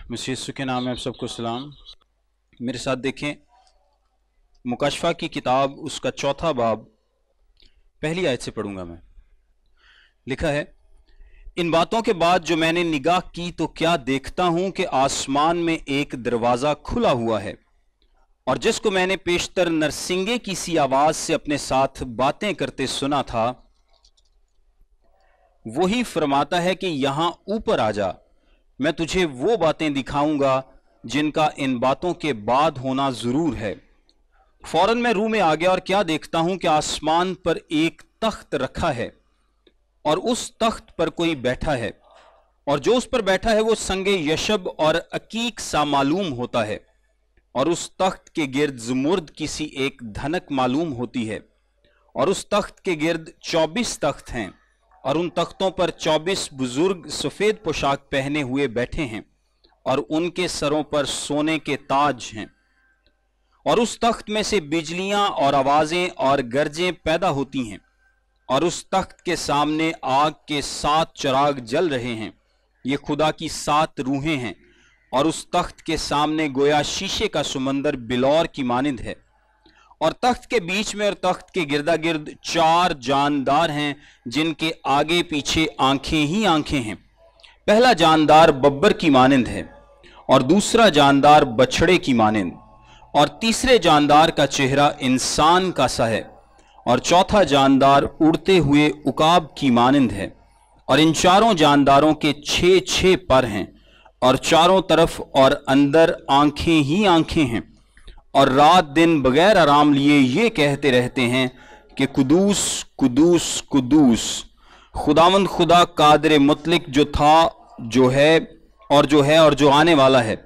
मसीह यीशु के नाम में आप सबको सलाम। मेरे साथ देखें मुकाशफा की किताब, उसका 4था बाब, पहली आयत से पढ़ूंगा मैं। लिखा है, इन बातों के बाद जो मैंने निगाह की तो क्या देखता हूं कि आसमान में एक दरवाजा खुला हुआ है, और जिसको मैंने पेशतर नरसिंगे की सी आवाज से अपने साथ बातें करते सुना था, वही फरमाता है कि यहां ऊपर आ जा, मैं तुझे वो बातें दिखाऊंगा जिनका इन बातों के बाद होना जरूर है। फौरन मैं रूह में आ गया और क्या देखता हूं कि आसमान पर एक तख्त रखा है और उस तख्त पर कोई बैठा है, और जो उस पर बैठा है वो संगे यशब और अकीक सा मालूम होता है, और उस तख्त के गिर्द ज़मुर्द की सी एक धनक मालूम होती है, और उस तख्त के गिर्द 24 तख्त हैं, और उन तख्तों पर 24 बुजुर्ग सफेद पोशाक पहने हुए बैठे हैं, और उनके सरों पर सोने के ताज हैं। और उस तख्त में से बिजलियां और आवाजें और गरजें पैदा होती हैं, और उस तख्त के सामने आग के 7 चिराग जल रहे हैं, ये खुदा की 7 रूहें हैं। और उस तख्त के सामने गोया शीशे का समंदर बिलौर की मानिंद है, और तख्त के बीच में और तख्त के गिरदा गिर्द 4 जानदार हैं, जिनके आगे पीछे आंखें ही आंखें हैं। पहला जानदार बब्बर की मानिंद है, और दूसरा जानदार बछड़े की मानिंद, और तीसरे जानदार का चेहरा इंसान का सा है, और चौथा जानदार उड़ते हुए उकाब की मानिंद है। और इन चारों जानदारों के 6 पर हैं, और चारों तरफ और अंदर आंखें ही आंखें हैं, और रात दिन बगैर आराम लिए ये कहते रहते हैं कि कुदूस कुदूस कुदूस खुदावंद खुदा कादिर मुतलक, जो था, जो है और जो आने वाला है।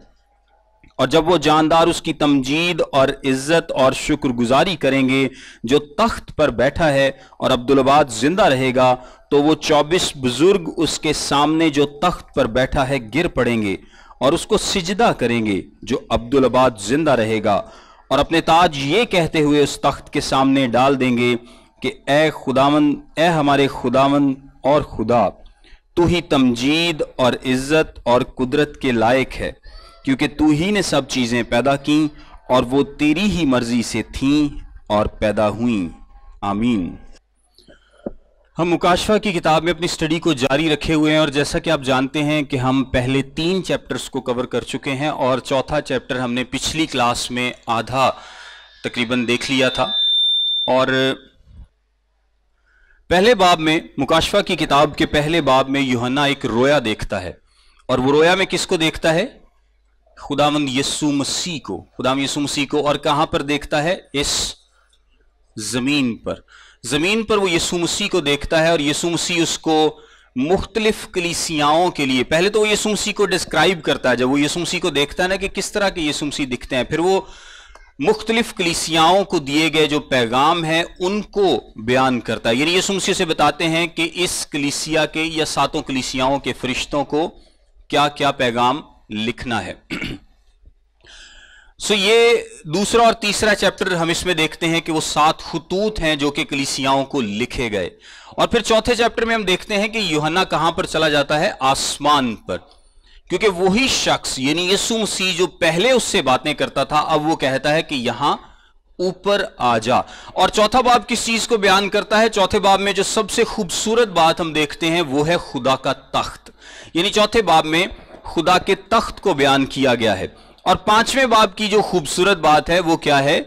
और जब वो जानदार उसकी तमजीद और इज्जत और शुक्रगुजारी करेंगे जो तख्त पर बैठा है और अब्दुलबाद जिंदा रहेगा, तो वो 24 बुजुर्ग उसके सामने जो तख्त पर बैठा है गिर पड़ेंगे और उसको सिजदा करेंगे जो अब्दुलबाद जिंदा रहेगा, और अपने ताज ये कहते हुए उस तख्त के सामने डाल देंगे कि ए खुदावंद, ए हमारे खुदावंद और खुदा, तू ही तमजीद और इज्जत और कुदरत के लायक है, क्योंकि तू ही ने सब चीजें पैदा की और वो तेरी ही मर्जी से थीं और पैदा हुईं। आमीन। हम मुकाशफा की किताब में अपनी स्टडी को जारी रखे हुए हैं, और जैसा कि आप जानते हैं कि हम पहले 3 चैप्टर्स को कवर कर चुके हैं, और चौथा चैप्टर हमने पिछली क्लास में आधा तकरीबन देख लिया था। और पहले बाब में, मुकाशफा की किताब के पहले बाब में यूहन्ना एक रोया देखता है, और वो रोया में किसको देखता है? खुदावंद यीशु मसीह को, खुदावंद यीशु मसीह को। और कहां पर देखता है? इस जमीन पर। जमीन पर वो यीशु मसीह को देखता है, और यीशु मसीह उसको मुख्तलिफ कलीसियाओं के लिए, पहले तो वो यीशु मसीह को डिस्क्राइब करता है। जब वो यीशु मसीह को देखता है ना कि किस तरह के यीशु मसीह दिखते हैं, फिर वो मुख्तलिफ कलीसियाओं को दिए गए जो पैगाम है उनको बयान करता है। यानी यीशु मसीह से बताते हैं कि इस कलीसिया के या 7 कलीसियाओं के फरिश्तों को क्या क्या पैगाम लिखना है। सो ये दूसरा और तीसरा चैप्टर हम इसमें देखते हैं कि वो 7 खुतूत हैं जो कि कलीसियाओं को लिखे गए। और फिर चौथे चैप्टर में हम देखते हैं कि यूहन्ना कहां पर चला जाता है? आसमान पर, क्योंकि वही शख्स यानी यीशु मसीह जो पहले उससे बातें करता था, अब वो कहता है कि यहां ऊपर आ जा। और चौथा बाब किस चीज को बयान करता है? चौथे बाब में जो सबसे खूबसूरत बात हम देखते हैं वो है खुदा का तख्त। यानी चौथे बाब में खुदा के तख्त को बयान किया गया है। और 5वें बाब की जो खूबसूरत बात है वो क्या है?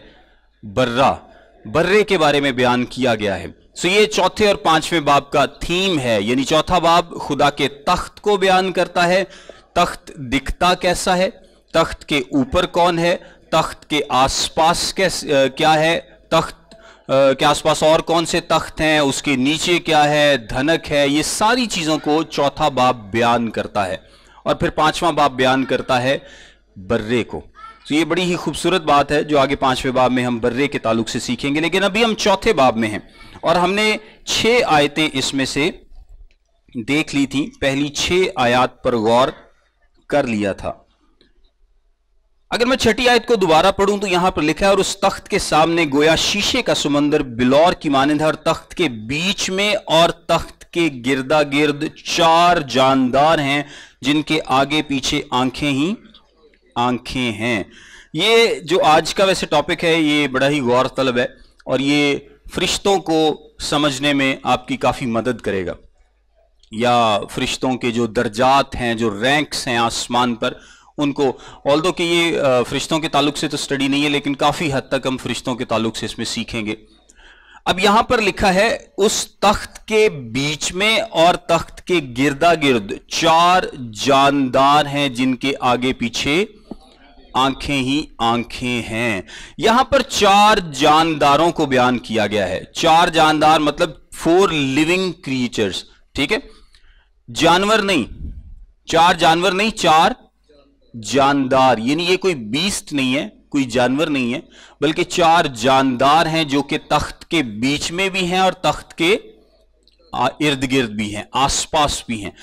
बर्रे के बारे में बयान किया गया है। सो ये चौथे और 5वें बाब का थीम है। यानी चौथा बाब खुदा के तख्त को बयान करता है, तख्त दिखता कैसा है, तख्त के ऊपर कौन है, तख्त के आसपास क्या है, तख्त के आसपास और कौन से तख्त हैं, उसके नीचे क्या है, धनक है, ये सारी चीजों को चौथा बाब बयान करता है। और फिर 5वां बाब बयान करता है बर्रे को। तो ये बड़ी ही खूबसूरत बात है जो आगे 5वें बाब में हम बर्रे के ताल्लुक से सीखेंगे। लेकिन अभी हम चौथे बाब में हैं, और हमने 6 आयतें इसमें से देख ली थी। पहली 6 आयत पर गौर कर लिया था। अगर मैं 6ठी आयत को दोबारा पढ़ूं तो यहां पर लिखा है, और उस तख्त के सामने गोया शीशे का समंदर बिलौर की मानिंद है, और तख्त के बीच में और तख्त के गिरदा गिर्द 4 जानदार हैं जिनके आगे पीछे आंखें ही आंखें हैं। ये जो आज का वैसे टॉपिक है ये बड़ा ही गौर तलब है और ये फरिश्तों को समझने में आपकी काफ़ी मदद करेगा, या फरिश्तों के जो दर्जात हैं, जो रैंक्स हैं आसमान पर, उनको, ऑल्दो कि ये फरिश्तों के ताल्लुक से तो स्टडी नहीं है लेकिन काफ़ी हद तक हम फरिश्तों के ताल्लुक से इसमें सीखेंगे। अब यहां पर लिखा है उस तख्त के बीच में और तख्त के गिरदा गिर्द 4 जानदार हैं जिनके आगे पीछे आंखें ही आंखें हैं। यहां पर 4 जानदारों को बयान किया गया है। 4 जानदार मतलब 4 लिविंग क्रिएचर्स, ठीक है, जानवर नहीं, 4 जानवर नहीं, 4 जानदार, यानी ये कोई बीस्ट नहीं है, कोई जानवर नहीं है, बल्कि 4 जानदार हैं जो कि तख्त के बीच में भी हैं और तख्त के इर्द गिर्द भी हैं, आसपास भी हैं।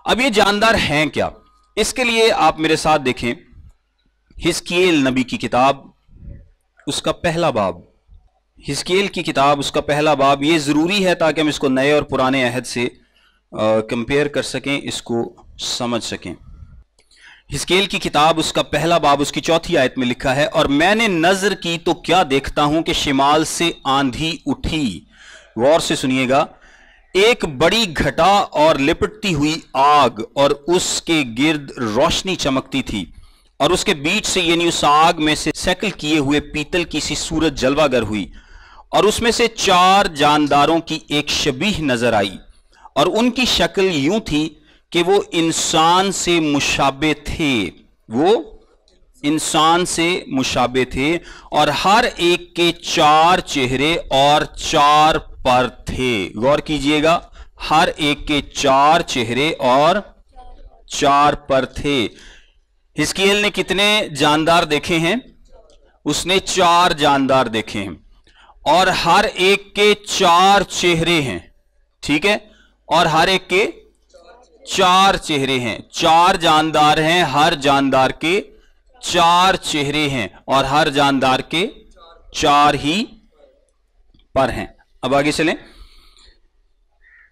अब ये जानदार हैं क्या, इसके लिए आप मेरे साथ देखें हिजकियेल नबी की किताब, उसका पहला बाब, हिजकियेल की किताब उसका पहला बाब। ये जरूरी है ताकि हम इसको नए और पुराने अहद से कंपेयर कर सकें, इसको समझ सकें। हिजकियेल की किताब उसका पहला बाब उसकी 4थी आयत में लिखा है, और मैंने नजर की तो क्या देखता हूं कि शिमाल से आंधी उठी, गौर से सुनिएगा, एक बड़ी घटा और लिपटती हुई आग और उसके गिर्द रोशनी चमकती थी, और उसके बीच से यानी उस आग में से सैकल किए हुए पीतल की सी सूरत जलवागर हुई, और उसमें से 4 जानदारों की एक शबीह नजर आई, और उनकी शक्ल यूं थी कि वो इंसान से मुशाबे थे, वो इंसान से मुशाबे थे, और हर एक के 4 चेहरे और 4 पर थे। गौर कीजिएगा, हर एक के 4 चेहरे और 4 पर थे। हिजकियेल ने कितने जानदार देखे हैं? उसने 4 जानदार देखे हैं, और हर एक के 4 चेहरे हैं, ठीक है, और हर एक के 4 चेहरे हैं। 4 जानदार हैं, हर जानदार के 4 चेहरे हैं, और हर जानदार के 4 ही पर हैं। अब आगे चलें।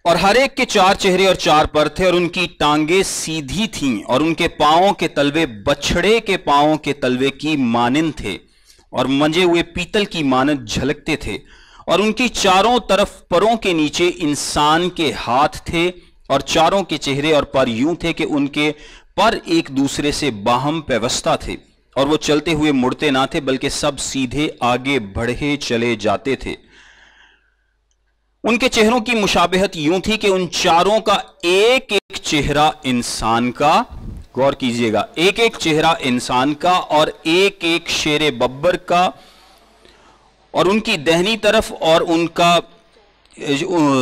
और हर एक के 4 चेहरे और 4 पर थे, और उनकी टांगे सीधी थीं, और उनके पांवों के तलवे बछड़े के पांवों के तलवे की मानिंद थे, और मंजे हुए पीतल की मानद झलकते थे, और उनकी चारों तरफ परों के नीचे इंसान के हाथ थे, और चारों के चेहरे और पर यूं थे कि उनके पर एक दूसरे से बाहम पैवस्ता थे, और वो चलते हुए मुड़ते ना थे बल्कि सब सीधे आगे बढ़े चले जाते थे। उनके चेहरों की मुशाबहत यूं थी कि उन चारों का एक एक चेहरा इंसान का, गौर कीजिएगा, एक एक चेहरा इंसान का और एक एक शेर बब्बर का, और उनकी दहनी तरफ और उनका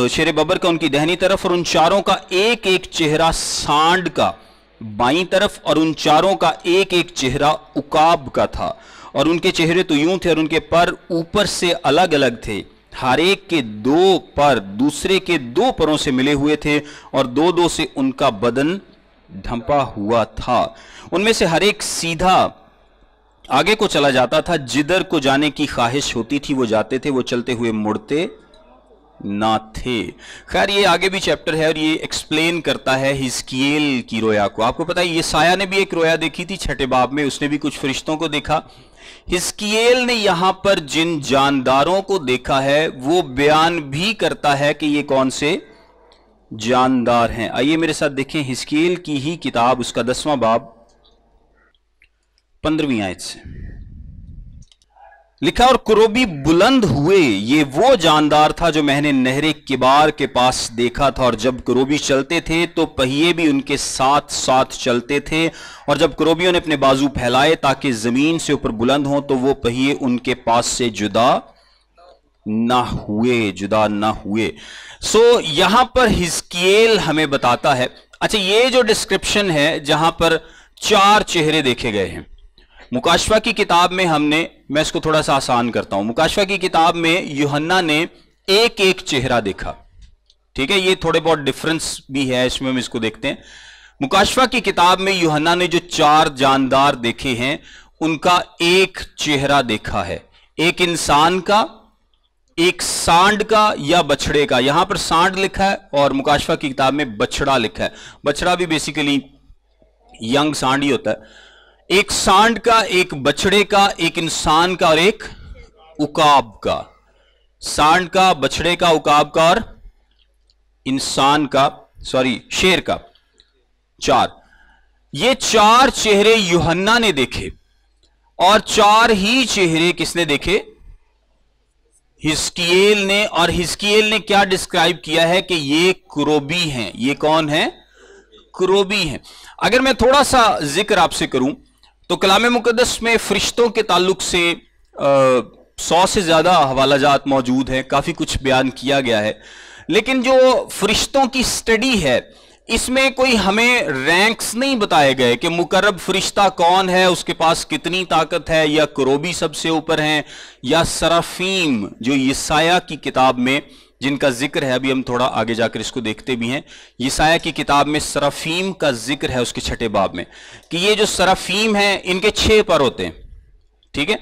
शेर बब्बर का उनकी दहनी तरफ, और उन चारों का एक एक चेहरा सांड का बाईं तरफ, और उन चारों का एक एक चेहरा उकाब का था, और उनके चेहरे तो यूं थे और उनके पर ऊपर से अलग अलग थे, हर एक के 2 पर दूसरे के 2 परों से मिले हुए थे, और 2-2 से उनका बदन ढंपा हुआ था। उनमें से हर एक सीधा आगे को चला जाता था, जिधर को जाने की ख्वाहिश होती थी वो जाते थे, वो चलते हुए मुड़ते ना थे। खैर ये आगे भी चैप्टर है और ये एक्सप्लेन करता है हिजकियेल की रोया को। आपको पता है ये साया ने भी एक रोया देखी थी 6ठे बाब में, उसने भी कुछ फरिश्तों को देखा। हिजकियेल ने यहां पर जिन जानदारों को देखा है वो बयान भी करता है कि ये कौन से जानदार हैं। आइए मेरे साथ देखें हिजकियेल की ही किताब, उसका 10वां बाब 15वीं आयत से लिखा, और कुरोबी बुलंद हुए, ये वो जानदार था जो मैंने नहरे किबार के पास देखा था, और जब कुरोबी चलते थे तो पहिए भी उनके साथ साथ चलते थे, और जब कुरोबियों ने अपने बाजू फैलाए ताकि जमीन से ऊपर बुलंद हों तो वो पहिए उनके पास से जुदा ना हुए। सो यहां पर हिजकियेल हमें बताता है, अच्छा ये जो डिस्क्रिप्शन है जहां पर 4 चेहरे देखे गए हैं, मुकाशफा की किताब में हमने, मैं इसको थोड़ा सा आसान करता हूं, मुकाशफा की किताब में यूहन्ना ने एक एक चेहरा देखा, ठीक है, ये थोड़े बहुत डिफरेंस भी है इसमें, हम इसको देखते हैं। मुकाशफा की किताब में यूहन्ना ने जो 4 जानदार देखे हैं उनका एक चेहरा देखा है, एक इंसान का, एक सांड का या बछड़े का। यहां पर सांड लिखा है और मुकाशफा की किताब में बछड़ा लिखा है। बछड़ा भी बेसिकली यंग सांड ही होता है। एक सांड का, एक बछड़े का, एक इंसान का और एक उकाब का। सांड का, बछड़े का, उकाब का और इंसान का, सॉरी शेर का। 4। ये 4 चेहरे यूहन्ना ने देखे और 4 ही चेहरे किसने देखे? हिजकियेल ने। और हिजकियेल ने क्या डिस्क्राइब किया है कि ये क्रोबी हैं। ये कौन है? क्रोबी हैं। अगर मैं थोड़ा सा जिक्र आपसे करूं तो कलाम मुकद्दस में फरिश्तों के ताल्लुक से 100 से ज्यादा हवालाजात मौजूद हैं, काफी कुछ बयान किया गया है। लेकिन जो फरिश्तों की स्टडी है इसमें कोई हमें रैंक्स नहीं बताए गए कि मुकर्रब फरिश्ता कौन है, उसके पास कितनी ताकत है, या करोबी सबसे ऊपर हैं, या सराफीम जो यसाया की किताब में जिनका जिक्र है, अभी हम थोड़ा आगे जाकर इसको देखते भी हैं। यसाया की किताब में सराफीम का जिक्र है उसके 6ठे बाब में कि ये जो सराफीम हैं इनके 6 पर होते हैं। ठीक है,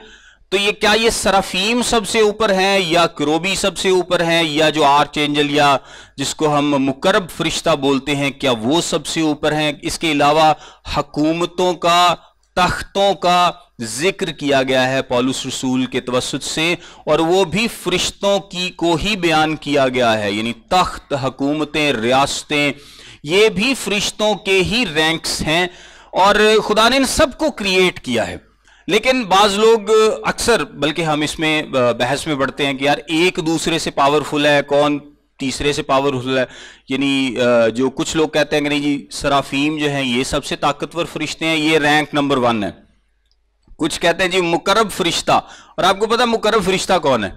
तो ये क्या ये सराफीम सबसे ऊपर हैं या करोबी सबसे ऊपर हैं, या जो आर्च एंजल या जिसको हम मुकर्रब फरिश्ता बोलते हैं क्या वो सबसे ऊपर हैं? इसके अलावा हुकूमतों का, तख्तों का जिक्र किया गया है पौलुस रसूल के तवस्सुत से, और वो भी फरिश्तों की को ही बयान किया गया है। यानी तख्त, हुकूमतें, रियासतें ये भी फरिश्तों के ही रैंक्स हैं और खुदा ने इन सबको क्रिएट किया है। लेकिन बाज लोग अक्सर, बल्कि हम इसमें बहस में बढ़ते हैं कि यार एक दूसरे से पावरफुल है, कौन तीसरे से पावरफुल है। यानी जो कुछ लोग कहते हैं कि नहीं जी सराफीम जो है ये सबसे ताकतवर फरिश्ते हैं, ये रैंक नंबर 1 है। कुछ कहते हैं जी मुकर्रब फरिश्ता, और आपको पता मुकर्रब फरिश्ता कौन है?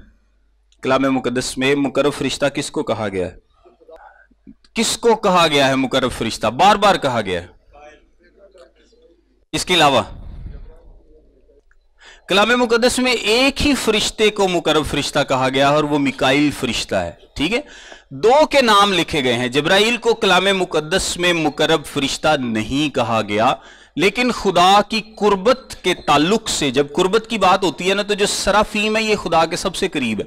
कलाम मुकद्दस में मुकर्रब फरिश्ता किसको कहा गया है? किसको कहा गया है मुकर्रब फरिश्ता? बार बार कहा गया है। इसके अलावा कलाम मुकद्दस में एक ही फरिश्ते को मुकर्रब फरिश्ता कहा गया और वो मिकाईल फरिश्ता है। ठीक है, 2 के नाम लिखे गए हैं। जिब्राइल को कलाम मुकद्दस में मुकर्रब फरिश्ता नहीं कहा गया, लेकिन खुदा की कुर्बत के ताल्लुक से जब कुर्बत की बात होती है ना, तो जो सराफीम है ये खुदा के सबसे करीब है,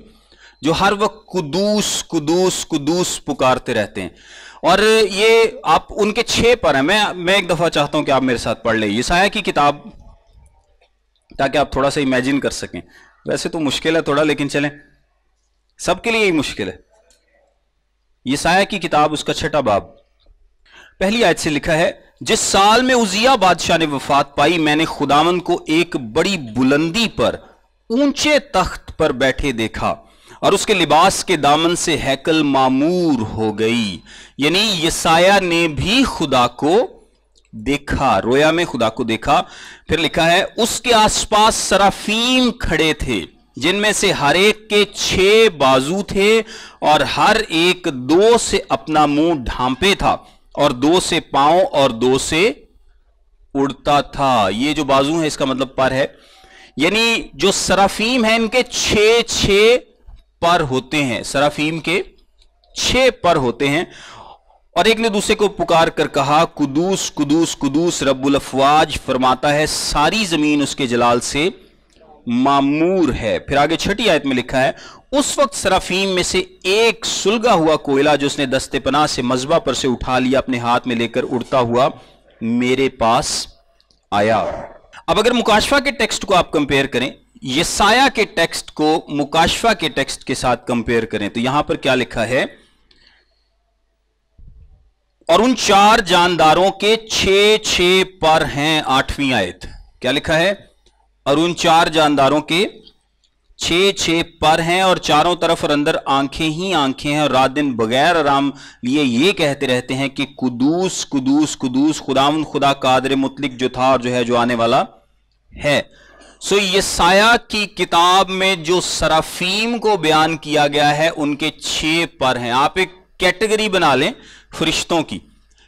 जो हर वक्त कुदूस कुदूस कुदूस पुकारते रहते हैं। और ये आप उनके 6 पर हैं। मैं एक दफा चाहता हूं कि आप मेरे साथ पढ़ लें यसाया की किताब, ताकि आप थोड़ा सा इमेजिन कर सकें। वैसे तो मुश्किल है थोड़ा, लेकिन चलें, सबके लिए ही मुश्किल है। यसाया की किताब उसका 6ठा बाब, पहली आयत से लिखा है, जिस साल में उजिया बादशाह ने वफात पाई, मैंने खुदावन को एक बड़ी बुलंदी पर ऊंचे तख्त पर बैठे देखा और उसके लिबास के दामन से हैकल मामूर हो गई। यानी यसाया ने भी खुदा को देखा, रोया में खुदा को देखा। फिर लिखा है, उसके आसपास सराफीम खड़े थे जिनमें से हर एक के 6 बाजू थे और हर एक 2 से अपना मुंह ढांपे था और 2 से पांव और 2 से उड़ता था। ये जो बाजू है इसका मतलब पर है। यानी जो सराफीम है इनके 6 पर होते हैं, सराफीम के 6 पर होते हैं। और एक ने दूसरे को पुकार कर कहा, कुदूस कुदूस कुदूस रब्बुल अफवाज, फरमाता है सारी जमीन उसके जलाल से मामूर है। फिर आगे 6ठी आयत में लिखा है, उस वक्त सराफीम में से एक सुलगा हुआ कोयला जो उसने दस्ते पनाह से मज़बा पर से उठा लिया, अपने हाथ में लेकर उड़ता हुआ मेरे पास आया। अब अगर मुकाशफा के टेक्स्ट को आप कंपेयर करें, यसाया के टेक्स्ट को मुकाशफा के टेक्स्ट के साथ कंपेयर करें, तो यहां पर क्या लिखा है, और उन 4 जानदारों के 6 पर हैं। 8वीं आयत क्या लिखा है, और उन 4 जानदारों के 6 पर हैं और चारों तरफ और अंदर आंखें ही आंखें हैं, और रात दिन बगैर आराम लिए ये कहते रहते हैं कि कुदूस कुदूस कुदूस खुदावंद खुदा कादिर मुतलिक, जो था और जो है जो आने वाला है। सो यसाया की किताब में जो सराफीम को बयान किया गया है उनके 6 पर हैं। आप एक कैटेगरी बना लें फरिश्तों की,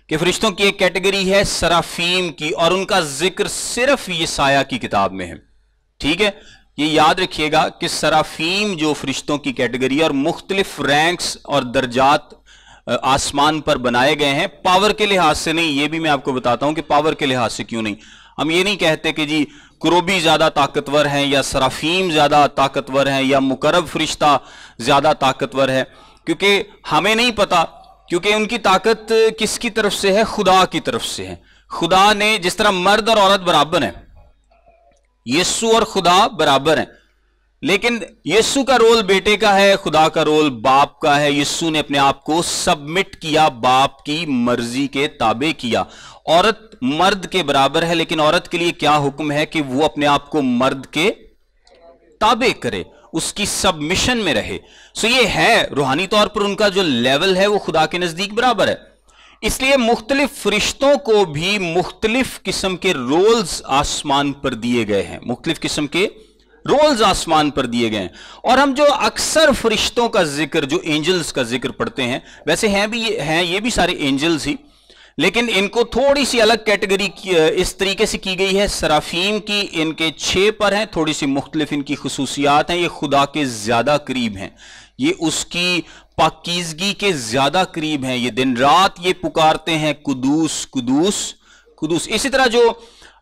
कि फरिश्तों की एक कैटेगरी है सराफीम की, और उनका जिक्र सिर्फ यसाया की किताब में है। ठीक है, ये याद रखिएगा कि सराफीम जो फरिश्तों की कैटेगरी है, और मुख्तलिफ रैंक्स और दर्जात आसमान पर बनाए गए हैं, पावर के लिहाज से नहीं। ये भी मैं आपको बताता हूं कि पावर के लिहाज से क्यों नहीं। हम ये नहीं कहते कि जी क्रोबी ज्यादा ताकतवर हैं या सराफीम ज्यादा ताकतवर हैं या मुकर्रब फरिश्ता ज्यादा ताकतवर है, क्योंकि हमें नहीं पता, क्योंकि उनकी ताकत किसकी तरफ से है? खुदा की तरफ से है। खुदा ने, जिस तरह मर्द और औरत बराबर हैं, यीशु और खुदा बराबर हैं, लेकिन यीशु का रोल बेटे का है, खुदा का रोल बाप का है। यीशु ने अपने आप को सबमिट किया, बाप की मर्जी के ताबे किया। औरत मर्द के बराबर है, लेकिन औरत के लिए क्या हुक्म है कि वो अपने आप को मर्द के ताबे करे, उसकी सबमिशन में रहे। सो ये है, रूहानी तौर पर उनका जो लेवल है वो खुदा के नजदीक बराबर है। इसलिए मुख्तलिफ फरिश्तों को भी मुख्तलिफ किस्म के रोल्स आसमान पर दिए गए हैं, मुख्तलिफ किस्म के रोल्स आसमान पर दिए गए हैं। और हम जो अक्सर फरिश्तों का जिक्र, जो एंजल्स का जिक्र पढ़ते हैं, वैसे हैं ये भी सारे एंजल्स ही, लेकिन इनको थोड़ी सी अलग कैटेगरी इस तरीके से की गई है। सराफीम की इनके 6 पर हैं, थोड़ी सी मुख्तलिफ इनकी खुसूसियात हैं। ये खुदा के ज्यादा करीब हैं, ये उसकी पाकीज़गी के ज्यादा करीब हैं। ये दिन रात ये पुकारते हैं कुदूस कुदूस कुदूस। इसी तरह जो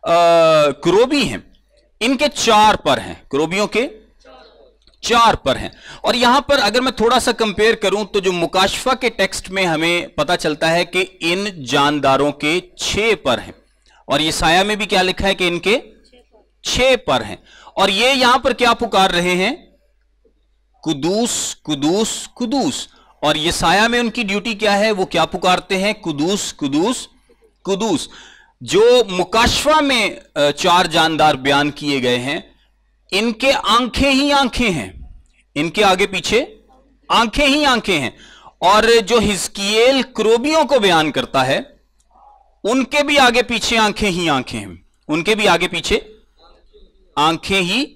क्रोबी हैं, इनके 4 पर हैं, क्रोबियों के 4 पर हैं। और यहां पर अगर मैं थोड़ा सा कंपेयर करूं तो जो मुकाशफा के टेक्स्ट में हमें पता चलता है कि इन जानदारों के 6 पर हैं, और यसाया में भी क्या लिखा है कि इनके 6 पर हैं। और ये यहां पर क्या पुकार रहे हैं? कुदूस कुदूस कुदूस। और यसाया में उनकी ड्यूटी क्या है? वो क्या पुकारते हैं? कुदूस कुदूस कुदूस। जो मुकाशफा में 4 जानदार बयान किए गए हैं, इनके आंखें ही आंखें हैं, इनके आगे पीछे आंखें ही आंखें हैं। और जो हिजकियेल क्रोबियों को बयान करता है, उनके भी आगे पीछे आंखें ही आंखें हैं, उनके भी आगे पीछे आंखें ही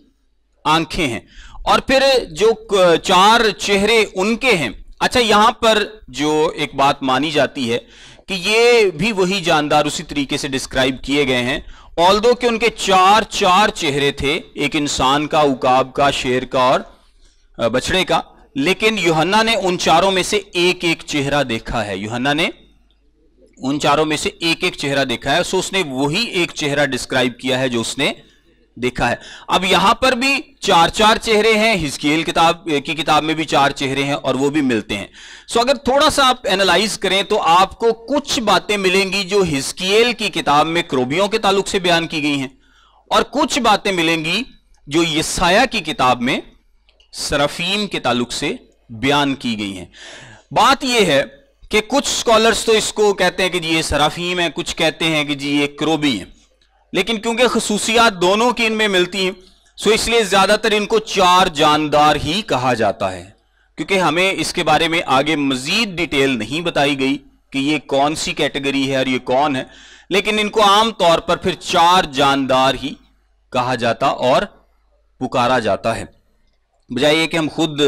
आंखें हैं। और फिर जो 4 चेहरे उनके हैं। अच्छा, यहां पर जो एक बात मानी जाती है कि ये भी वही जानदार उसी तरीके से डिस्क्राइब किए गए हैं, ऑल्दो कि उनके 4 चेहरे थे, एक इंसान का, उकाब का, शेर का और बछड़े का, लेकिन यूहन्ना ने उन 4 में से एक चेहरा देखा है। यूहन्ना ने उन 4 में से एक चेहरा देखा है। सो उसने वही एक चेहरा डिस्क्राइब किया है जो उसने देखा है। अब यहां पर भी 4 चेहरे हैं, हिजकियेल की किताब में भी 4 चेहरे हैं, और वो भी मिलते हैं। सो अगर थोड़ा सा आप एनालाइज करें तो आपको कुछ बातें मिलेंगी जो हिजकियेल की किताब में क्रोबियों के ताल्लुक से बयान की गई हैं, और कुछ बातें मिलेंगी जो यसाया की किताब में सराफीम के ताल्लुक से बयान की गई हैं। बात यह है कि कुछ स्कॉलर्स तो इसको कहते हैं कि जी ये सराफीम है, कुछ कहते हैं कि जी ये क्रोबी है, लेकिन क्योंकि खसूसियात दोनों की इनमें मिलती हैं, सो इसलिए ज्यादातर इनको 4 जानदार ही कहा जाता है, क्योंकि हमें इसके बारे में आगे मजीद डिटेल नहीं बताई गई कि ये कौन सी कैटेगरी है और ये कौन है, लेकिन इनको आम तौर पर फिर 4 जानदार ही कहा जाता और पुकारा जाता है, बजाय ये कि हम खुद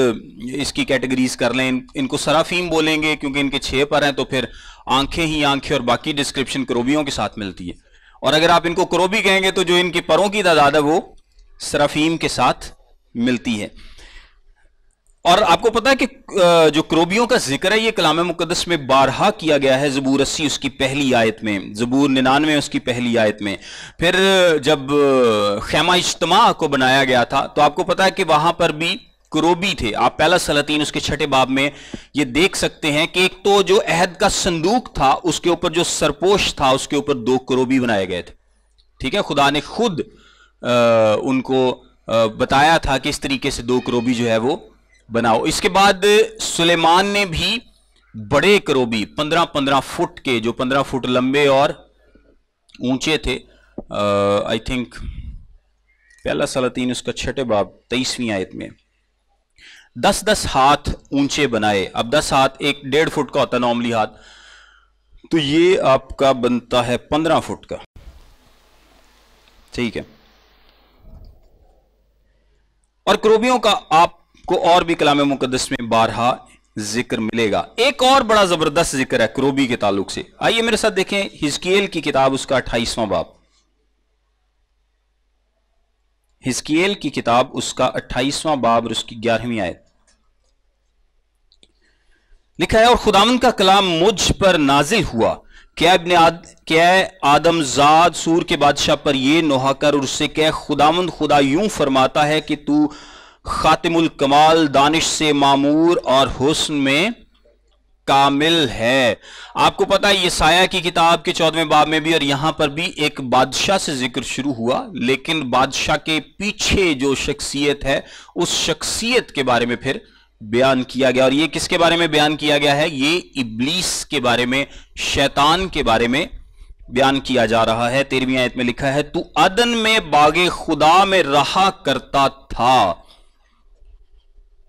इसकी कैटेगरीज कर लें। इनको सराफीम बोलेंगे क्योंकि इनके 6 पर हैं, तो फिर आंखें ही आंखें और बाकी डिस्क्रिप्शन क्रोबियों के साथ मिलती है। और अगर आप इनको क्रोबी कहेंगे तो जो इनकी परों की तादाद है वो सराफीम के साथ मिलती है। और आपको पता है कि जो क्रोबियों का जिक्र है ये कलाम मुकद्दस में बारहा किया गया है। ज़बूर 80 उसकी पहली आयत में, ज़बूर 99 उसकी पहली आयत में। फिर जब खैमा इज्तिमा को बनाया गया था तो आपको पता है कि वहां पर भी क्रोबी थे। आप पहला सलातीन उसके 6ठे बाब में ये देख सकते हैं कि एक तो जो अहद का संदूक था उसके ऊपर जो सरपोश था उसके ऊपर 2 क्रोबी बनाए गए थे। ठीक है, खुदा ने खुद उनको बताया था कि इस तरीके से 2 क्रोबी जो है वो बनाओ। इसके बाद सुलेमान ने भी बड़े क्रोबी 15-15 फुट के, जो 15 फुट लंबे और ऊंचे थे, आई थिंक पहला सलातीन उसका 6ठे बाब 23वीं आयत में, 10-10 हाथ ऊंचे बनाए। अब 10 हाथ, एक 1.5 फुट का होता है नॉर्मली हाथ, तो ये आपका बनता है 15 फुट का। ठीक है, और क्रोबियों का आपको और भी कलाम मुकद्दस में बारहा जिक्र मिलेगा। एक और बड़ा जबरदस्त जिक्र है क्रोबी के ताल्लुक से। आइए मेरे साथ देखें हिजकियेल की किताब उसका 28वां बाब। हिजकियेल की किताब उसका 28वां बाब और उसकी 11वीं आयत लिखा है, और खुदावंद का कलाम मुझ पर नाजिल हुआ क्या आदम जाद सूर के बादशाह पर ये नोहा कर और उससे कह, खुदावंद खुदा यूं फरमाता है कि तू खातिमुल कमाल, दानिश से मामूर और हुस्न में कामिल है। आपको पता है यसाया की किताब के 14वें बाब में भी और यहां पर भी एक बादशाह से जिक्र शुरू हुआ, लेकिन बादशाह के पीछे जो शख्सियत है उस शख्सियत के बारे में फिर बयान किया गया। और ये किसके बारे में बयान किया गया है? ये इब्लीस के बारे में, शैतान के बारे में बयान किया जा रहा है। 13वीं आयत में लिखा है, तू अदन में बागे खुदा में रहा करता था,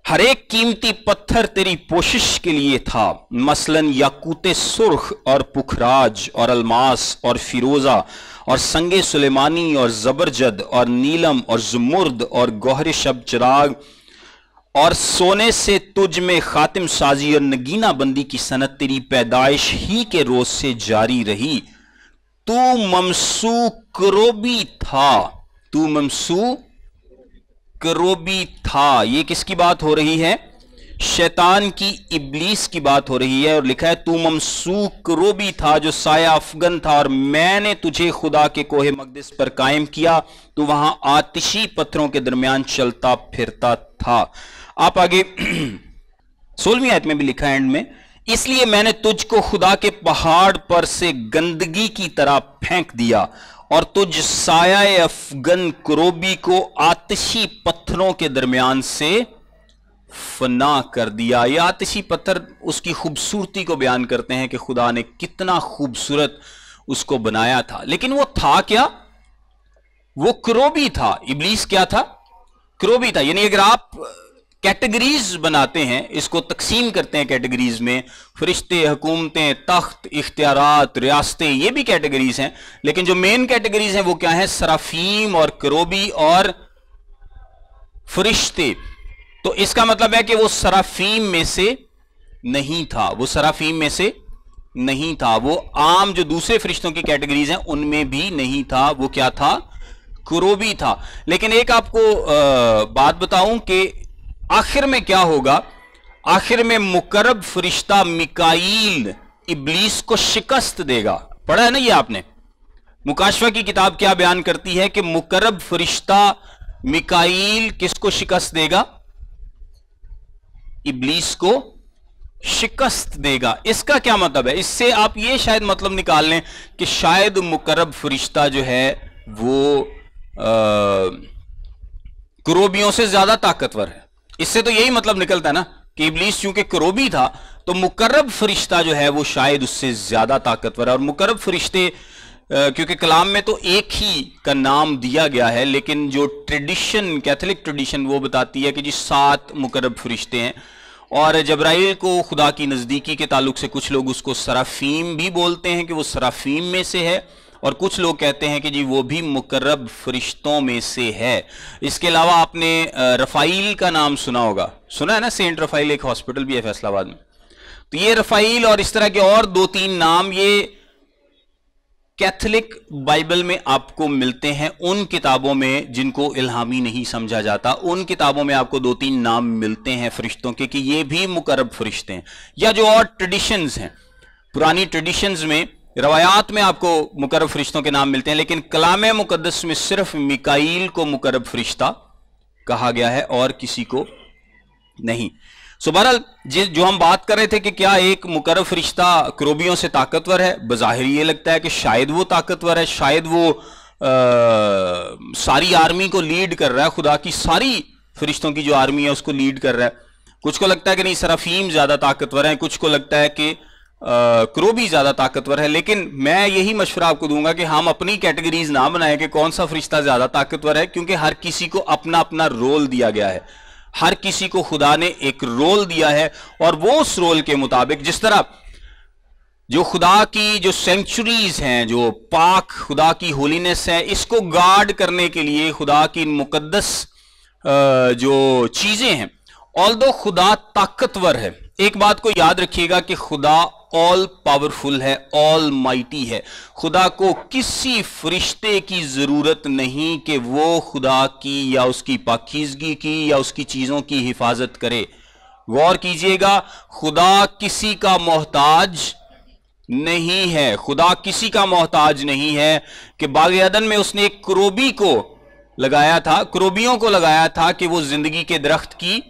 हर एक कीमती पत्थर तेरी पोशिश के लिए था, मसलन याकूते सुर्ख और पुखराज और अलमास और फिरोजा और संगे सुलेमानी और जबरजद और नीलम और जुमुर्द और गौहर शब चिराग, और सोने से तुझ में खातिम साजी और नगीना बंदी की सनत तेरी पैदाइश ही के रोज से जारी रही। तू ममसू करोबी था, तू ममसू करोबी था। ये किसकी बात हो रही है? शैतान की, इब्लीस की बात हो रही है। और लिखा है, तू ममसू करोबी था जो साया अफगन था, और मैंने तुझे खुदा के कोहे मकदस पर कायम किया, तू वहां आतिशी पत्थरों के दरमियान चलता फिरता था। आप आगे 16वीं आयत में भी लिखा है एंड में, इसलिए मैंने तुझको खुदा के पहाड़ पर से गंदगी की तरह फेंक दिया और तुझ साया अफगन क्रोबी को आतिशी पत्थरों के दरमियान से फना कर दिया। यह आतिशी पत्थर उसकी खूबसूरती को बयान करते हैं कि खुदा ने कितना खूबसूरत उसको बनाया था। लेकिन वो था क्या? वो क्रोबी था। इब्लीस क्या था? क्रोबी था। यानी अगर आप कैटेगरीज बनाते हैं, इसको तकसीम करते हैं कैटेगरीज में, फरिश्ते, हुकूमतें, तख्त, इख्तियारात, रियासतें, ये भी कैटेगरीज हैं, लेकिन जो मेन कैटेगरीज हैं वो क्या है? सराफीम और करोबी और फरिश्ते। तो इसका मतलब है कि वो सराफीम में से नहीं था, वो सराफीम में से नहीं था, वो आम जो दूसरे फरिश्तों की कैटेगरीज हैं उनमें भी नहीं था। वो क्या था? करोबी था। लेकिन एक आपको बात बताऊं कि आखिर में क्या होगा? आखिर में मुकर्रब फरिश्ता मिकाईल इब्लीस को शिकस्त देगा। पढ़ा है ना ये आपने? मुकाशफा की किताब क्या बयान करती है कि मुकर्रब फरिश्ता मिकाईल किसको शिकस्त देगा? इब्लीस को शिकस्त देगा। इसका क्या मतलब है? इससे आप ये शायद मतलब निकाल लें कि शायद मुकर्रब फरिश्ता जो है वो करोबियों से ज्यादा ताकतवर है। इससे तो यही मतलब निकलता है ना कि इब्लीस चूंकि करोबी था तो मुकर्रब फरिश्ता जो है वो शायद उससे ज्यादा ताकतवर है। और मुकर्रब फरिश्ते क्योंकि कलाम में तो एक ही का नाम दिया गया है, लेकिन जो ट्रेडिशन, कैथोलिक ट्रेडिशन, वो बताती है कि जी 7 मुकर्रब फरिश्ते हैं। और जब्राइल को खुदा की नजदीकी के ताल्लुक से कुछ लोग उसको सराफीम भी बोलते हैं कि वो सराफीम में से है, और कुछ लोग कहते हैं कि जी वो भी मुकर्रब फरिश्तों में से है। इसके अलावा आपने रफ़ाइल का नाम सुना होगा, सुना है ना? सेंट रफ़ाइल एक हॉस्पिटल भी है फैसलाबाद में। तो ये रफ़ाइल और इस तरह के और 2-3 नाम ये कैथोलिक बाइबल में आपको मिलते हैं। उन किताबों में जिनको इल्हामी नहीं समझा जाता, उन किताबों में आपको 2-3 नाम मिलते हैं फरिश्तों के कि ये भी मुकर्रब फरिश्ते हैं। या जो और ट्रेडिशंस हैं, पुरानी ट्रेडिशंस में, रवायात में आपको मुकर्रब फरिश्तों के नाम मिलते हैं, लेकिन कलाम मुकद्दस में सिर्फ मिकाईल को मुकर्रब फरिश्ता कहा गया है और किसी को नहीं। सो बहरहाल जो हम बात कर रहे थे कि क्या एक मुकर्रब फरिश्ता क्रोबियों से ताकतवर है, बज़ाहिर ये लगता है कि शायद वो ताकतवर है, शायद वो सारी आर्मी को लीड कर रहा है, खुदा की सारी फरिश्तों की जो आर्मी है उसको लीड कर रहा है। कुछ को लगता है कि नहीं सराफीम ज्यादा ताकतवर है, कुछ को लगता है कि क्रोबी ज्यादा ताकतवर है। लेकिन मैं यही मशवरा आपको दूंगा कि हम अपनी कैटेगरीज ना बनाएं कि कौन सा फरिश्ता ज्यादा ताकतवर है, क्योंकि हर किसी को अपना अपना रोल दिया गया है। हर किसी को खुदा ने एक रोल दिया है और वो उस रोल के मुताबिक, जिस तरह जो खुदा की जो सेंचुरीज हैं, जो पाक खुदा की होलीनेस है, इसको गार्ड करने के लिए खुदा की मुकद्दस जो चीजें हैं, ऑल्दो खुदा ताकतवर है, एक बात को याद रखिएगा कि खुदा ऑल पावरफुल है, ऑल माइटी है। खुदा को किसी फरिश्ते की जरूरत नहीं कि वो खुदा की या उसकी पाकीज़गी की या उसकी चीजों की हिफाजत करे। गौर कीजिएगा, खुदा किसी का मोहताज नहीं है। खुदा किसी का मोहताज नहीं है कि बाग अदन में उसने एक क्रोबी को लगाया था, क्रोबियों को लगाया था कि वो जिंदगी के दरख्त की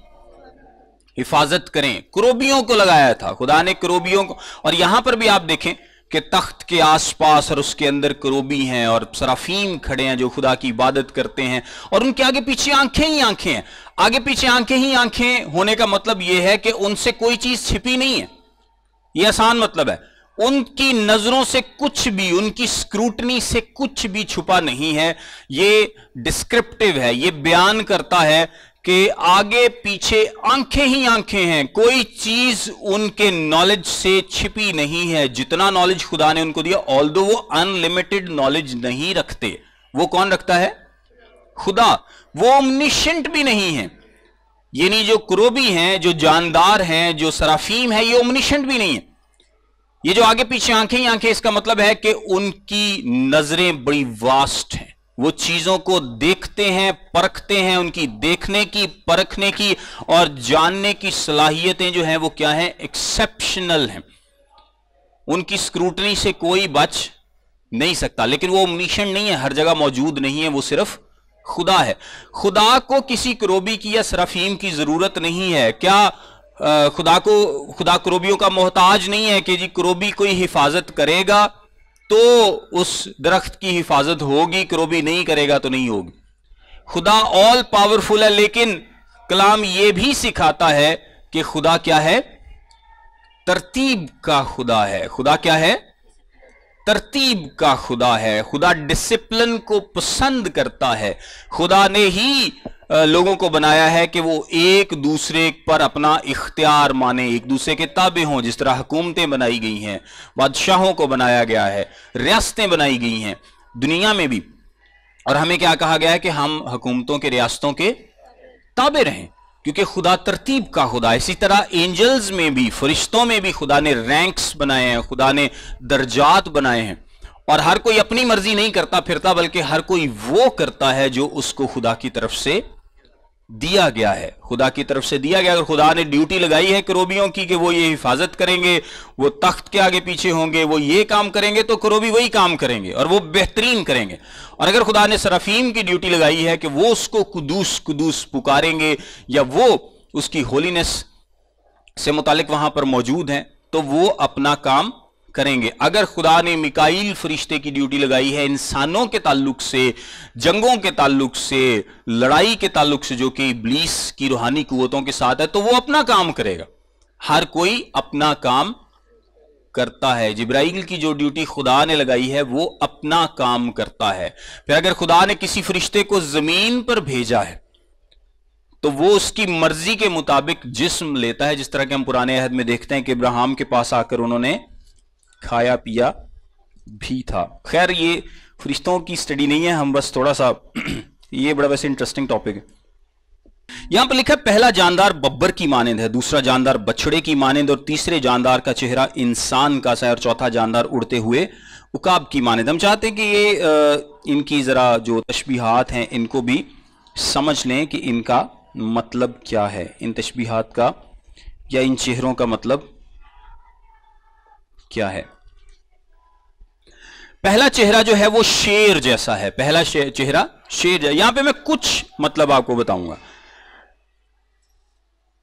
हिफाजत करें। क्रोबियों को लगाया था खुदा ने, क्रोबियों को। और यहां पर भी आप देखें कि तख्त के आसपास और उसके अंदर क्रोबी हैं और सराफीम खड़े हैं जो खुदा की इबादत करते हैं, और उनके आगे पीछे आंखें ही आंखें हैं। आगे पीछे आंखें ही आंखें होने का मतलब यह है कि उनसे कोई चीज छिपी नहीं है। यह आसान मतलब है। उनकी नजरों से कुछ भी, उनकी स्क्रूटनी से कुछ भी छुपा नहीं है। ये डिस्क्रिप्टिव है, ये बयान करता है कि आगे पीछे आंखें ही आंखें हैं, कोई चीज उनके नॉलेज से छिपी नहीं है। जितना नॉलेज खुदा ने उनको दिया, ऑल्दो वो अनलिमिटेड नॉलेज नहीं रखते। वो कौन रखता है? खुदा। वो ओमनिशेंट भी नहीं है, यानी जो क्रोबी हैं, जो जानदार हैं, जो सराफीम है, ये ओमनिशेंट भी नहीं है। ये जो आगे पीछे आंखें ही आंखें, इसका मतलब है कि उनकी नजरें बड़ी वास्ट हैं। वो चीजों को देखते हैं, परखते हैं। उनकी देखने की, परखने की और जानने की सलाहियतें जो हैं वो क्या हैं? एक्सेप्शनल हैं। उनकी स्क्रूटनी से कोई बच नहीं सकता। लेकिन वो ओमनिशेंट नहीं है, हर जगह मौजूद नहीं है, वो सिर्फ खुदा है। खुदा को किसी क्रोबी की या सराफीम की जरूरत नहीं है। क्या खुदा क्रोबियों का मोहताज नहीं है कि जी क्रोबी कोई हिफाजत करेगा तो उस दरख्त की हिफाजत होगी, क्रोबी नहीं करेगा तो नहीं होगी। खुदा ऑल पावरफुल है, लेकिन कलाम यह भी सिखाता है कि खुदा क्या है? तरतीब का खुदा है। खुदा क्या है? तरतीब का खुदा है। खुदा डिसिप्लिन को पसंद करता है। खुदा ने ही लोगों को बनाया है कि वो एक दूसरे पर अपना इख्तियार माने, एक दूसरे के ताबे हों। जिस तरह हुकूमतें बनाई गई हैं, बादशाहों को बनाया गया है, रियासतें बनाई गई हैं दुनिया में भी, और हमें क्या कहा गया है कि हम हुकूमतों के, रियासतों के ताबे रहें, क्योंकि खुदा तरतीब का खुदा। इसी तरह एंजल्स में भी, फरिश्तों में भी खुदा ने रैंक्स बनाए हैं, खुदा ने दर्जात बनाए हैं। और हर कोई अपनी मर्जी नहीं करता फिरता, बल्कि हर कोई वो करता है जो उसको खुदा की तरफ से दिया गया है। खुदा की तरफ से दिया गया। अगर खुदा ने ड्यूटी लगाई है क्रोबियों की कि वो ये हिफाजत करेंगे, वो तख्त के आगे पीछे होंगे, वो ये काम करेंगे, तो क्रोबी वही काम करेंगे और वो बेहतरीन करेंगे। और अगर खुदा ने सराफीम की ड्यूटी लगाई है कि वो उसको कुदूस कुदूस पुकारेंगे या वो उसकी होलीनेस से मुतालिक वहां पर मौजूद हैं, तो वो अपना काम करेंगे। अगर खुदा ने मिकाईल फरिश्ते की ड्यूटी लगाई है इंसानों के ताल्लुक से, जंगों के ताल्लुक से, लड़ाई के ताल्लुक से, जो कि इब्लीस की रूहानी कुव्वतों के साथ है, तो वो अपना काम करेगा। हर कोई अपना काम करता है। जिब्राइल की जो ड्यूटी खुदा ने लगाई है वो अपना काम करता है। फिर अगर खुदा ने किसी फरिश्ते को जमीन पर भेजा है तो वो उसकी मर्जी के मुताबिक जिस्म लेता है, जिस तरह के हम पुराने अहद में देखते हैं कि इब्राहिम के पास आकर उन्होंने खाया पिया भी था। खैर ये फरिश्तों की स्टडी नहीं है, हम बस थोड़ा सा ये बड़ा वैसे इंटरेस्टिंग टॉपिक है। यहां पर लिखा है पहला जानदार बब्बर की मानंद है, दूसरा जानदार बछड़े की मानंद, और तीसरे जानदार का चेहरा इंसान का सा है, और चौथा जानदार उड़ते हुए उकाब की मानंद। हम चाहते हैं कि ये इनकी जरा जो तशबीहात हैं इनको भी समझ लें कि इनका मतलब क्या है, इन तशबीहात का या इन चेहरों का मतलब क्या है। पहला चेहरा जो है वो शेर जैसा है। पहला चेहरा शेर जैसा। यहां पे मैं कुछ मतलब आपको बताऊंगा।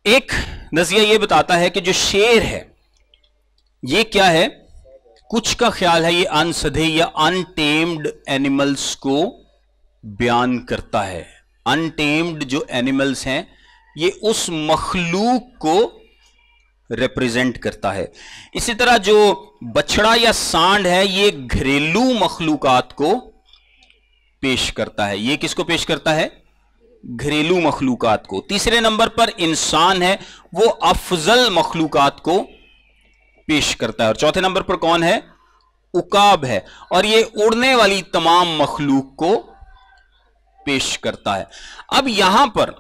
एक नजरिया ये बताता है कि जो शेर है ये क्या है, कुछ का ख्याल है ये अनसधे या अनटेम्ड एनिमल्स को बयान करता है। अनटेम्ड जो एनिमल्स हैं ये उस मखलूक को रिप्रेजेंट करता है। इसी तरह जो बछड़ा या सांड है ये घरेलू मखलूकात को पेश करता है। ये किसको पेश करता है? घरेलू मखलूकात को। तीसरे नंबर पर इंसान है, वो अफजल मखलूकात को पेश करता है। और चौथे नंबर पर कौन है? उकाब है, और ये उड़ने वाली तमाम मखलूक को पेश करता है। अब यहां पर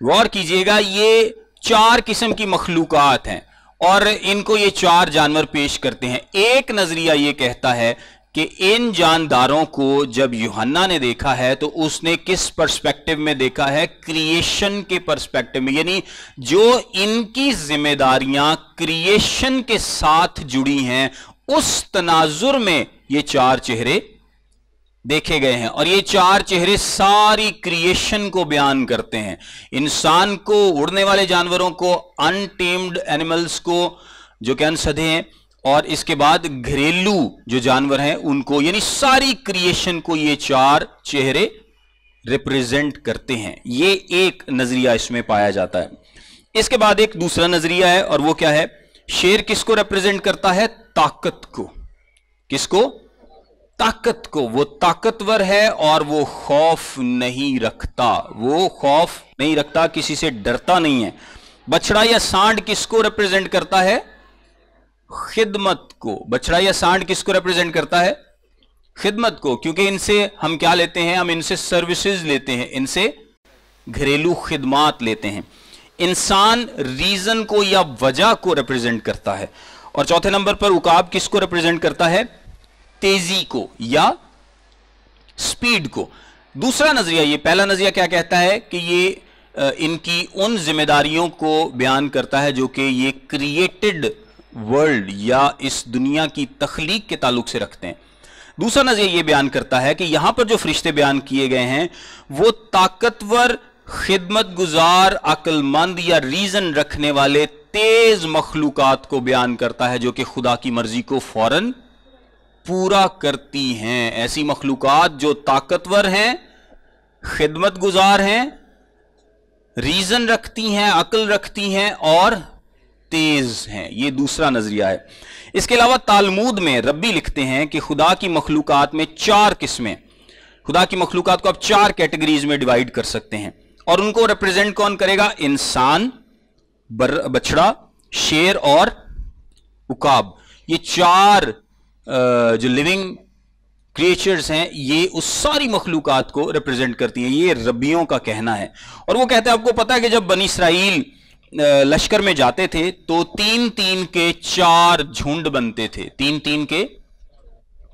गौर कीजिएगा, ये चार किस्म की मखलूकात हैं और इनको ये चार जानवर पेश करते हैं। एक नजरिया ये कहता है कि इन जानदारों को जब यूहन्ना ने देखा है तो उसने किस पर्सपेक्टिव में देखा है? क्रिएशन के पर्सपेक्टिव में, यानी जो इनकी जिम्मेदारियां क्रिएशन के साथ जुड़ी हैं उस तनाजुर में ये चार चेहरे देखे गए हैं। और ये चार चेहरे सारी क्रिएशन को बयान करते हैं, इंसान को, उड़ने वाले जानवरों को, अनटेम्ड एनिमल्स को जो कि अनसधे हैं, और इसके बाद घरेलू जो जानवर हैं उनको, यानी सारी क्रिएशन को ये चार चेहरे रिप्रेजेंट करते हैं। ये एक नजरिया इसमें पाया जाता है। इसके बाद एक दूसरा नजरिया है, और वो क्या है? शेर किसको रिप्रेजेंट करता है? ताकत को। किसको? ताकत को। वो ताकतवर है और वो खौफ नहीं रखता, वो खौफ नहीं रखता, किसी से डरता नहीं है। बछड़ा या सांड किसको रिप्रेजेंट करता है? खिदमत को। बछड़ा या सांड किसको रिप्रेजेंट करता है? खिदमत को, क्योंकि इनसे हम क्या लेते हैं? हम इनसे सर्विसेज लेते हैं, इनसे घरेलू खिदमात लेते हैं। इंसान रीजन को या वजह को रिप्रेजेंट करता है। और चौथे नंबर पर उकाब किसको रिप्रेजेंट करता है? तेजी को या स्पीड को। दूसरा नजरिया, ये पहला नजरिया क्या कहता है कि ये इनकी उन जिम्मेदारियों को बयान करता है जो कि ये क्रिएटेड वर्ल्ड या इस दुनिया की तख्लीक के ताल्लुक से रखते हैं। दूसरा नजरिया ये बयान करता है कि यहां पर जो फरिश्ते बयान किए गए हैं वो ताकतवर, खिदमत गुजार, अक्लमंद या रीजन रखने वाले तेज मखलूकात को बयान करता है जो कि खुदा की मर्जी को फौरन पूरा करती हैं। ऐसी मखलूकात जो ताकतवर हैं, खिदमत गुजार हैं, रीजन रखती हैं, अक्ल रखती हैं और तेज हैं। ये दूसरा नजरिया है। इसके अलावा तालमूद में रब्बी लिखते हैं कि खुदा की मखलूकात में चार किस्में, खुदा की मखलूकात को आप चार कैटेगरीज में डिवाइड कर सकते हैं, और उनको रिप्रेजेंट कौन करेगा? इंसान, बछड़ा, शेर और उकाब। ये चार जो लिविंग क्रिएचर्स हैं ये उस सारी मखलूकात को रिप्रेजेंट करती हैं। ये रब्बियों का कहना है। और वो कहते हैं, आपको पता है कि जब बनी इसराइल लश्कर में जाते थे तो 3-3 के 4 झुंड बनते थे, 3-3 के